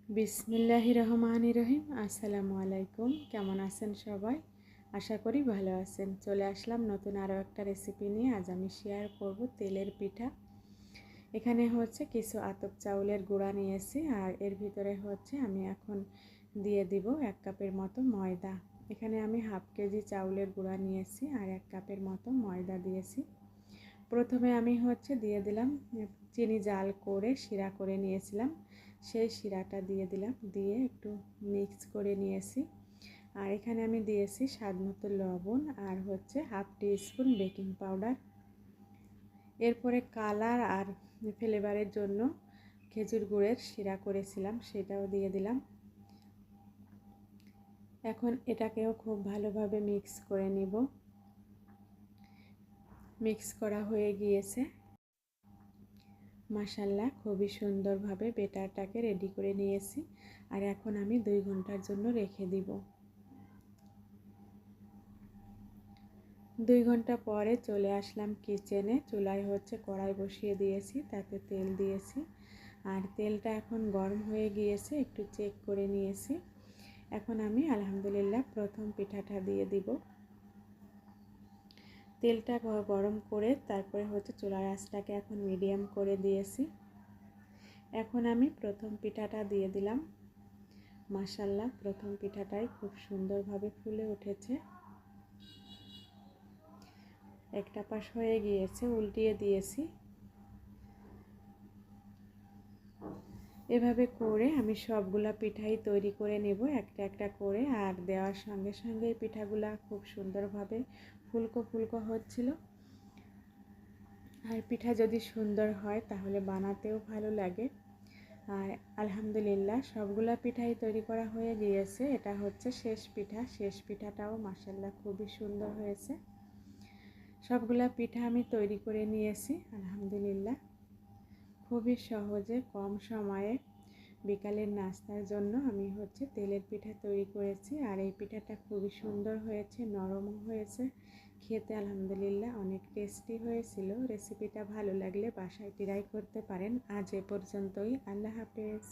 বিসমিল্লাহির রহমানির রহিম। আসসালামু আলাইকুম। কেমন আছেন সবাই? আশা করি ভালো আছেন। চলে আসলাম নতুন আরও একটা রেসিপি নিয়ে। আজ আমি শেয়ার করব তেলের পিঠা। এখানে হচ্ছে কিছু আতপ চাউলের গুঁড়া নিয়েছি, আর এর ভিতরে হচ্ছে আমি এখন দিয়ে দিব 1 কাপের মতো ময়দা। এখানে আমি হাফ কেজি চাউলের গুঁড়া নিয়েছি আর 1 কাপের মতো ময়দা দিয়েছি। প্রথমে আমি হচ্ছে দিয়ে দিলাম চিনি জাল করে শিরা করে নিয়েছিলাম, সেই শিরাটা দিয়ে দিলাম, দিয়ে একটু মিক্স করে নিয়েছি। আর এখানে আমি দিয়েছি স্বাদমতো লবণ আর হচ্ছে হাফ টিস্পুন বেকিং পাউডার। এরপরে কালার আর ফ্লেভারের জন্য খেজুর গুড়ের শিরা করেছিলাম, সেটাও দিয়ে দিলাম। এখন এটাকেও খুব ভালোভাবে মিক্স করে নিব। মিক্স করা হয়ে গিয়েছে। মাশাআল্লাহ, খুবই সুন্দরভাবে বেটারটাকে রেডি করে নিয়েছি। আর এখন আমি 2 ঘন্টার জন্য রেখে দিব। 2 ঘন্টা পরে চলে আসলাম কিচেনে। চুলায় হচ্ছে কড়াই বসিয়ে দিয়েছি, তাতে তেল দিয়েছি। আর তেলটা এখন গরম হয়ে গিয়েছে, একটু চেক করে নিয়েছি। এখন আমি আলহামদুলিল্লাহ প্রথম পিঠাটা দিয়ে দিব। তেলটা গরম করে তারপরে হচ্ছে চুলার আঁচটাকে এখন মিডিয়াম করে দিয়েছি। এখন আমি প্রথম পিঠাটা দিয়ে দিলাম। মাশাআল্লাহ, প্রথম পিঠাটাই খুব সুন্দরভাবে ফুলে উঠেছে। একটা পাশ হয়ে গিয়েছে, উল্টিয়ে দিয়েছি। এভাবে করে আমি সবগুলা পিঠাই তৈরি করে নেব একটা একটা করে। আর দেওয়ার সঙ্গে সঙ্গে পিঠাগুলা খুব সুন্দরভাবে ফুলকো ফুলকো হচ্ছিল। আর পিঠা যদি সুন্দর হয় তাহলে বানাতেও ভালো লাগে। আর আলহামদুলিল্লাহ সবগুলা পিঠাই তৈরি করা হয়ে গিয়েছে। এটা হচ্ছে শেষ পিঠা। শেষ পিঠাটাও মাশাআল্লাহ খুবই সুন্দর হয়েছে। সবগুলা পিঠা আমি তৈরি করে নিয়েছি আলহামদুলিল্লাহ। খুবই সহজে কম সময়ে বিকালের নাস্তার জন্য আমি হচ্ছে তেলের পিঠা তৈরি করেছি। আর এই পিঠাটা খুবই সুন্দর হয়েছে, নরমও হয়েছে, খেতে আলহামদুলিল্লাহ অনেক টেস্টি হয়েছিল। রেসিপিটা ভালো লাগলে বাসায় ট্রাই করতে পারেন। আজ এ পর্যন্তই। আল্লাহ হাফেজ।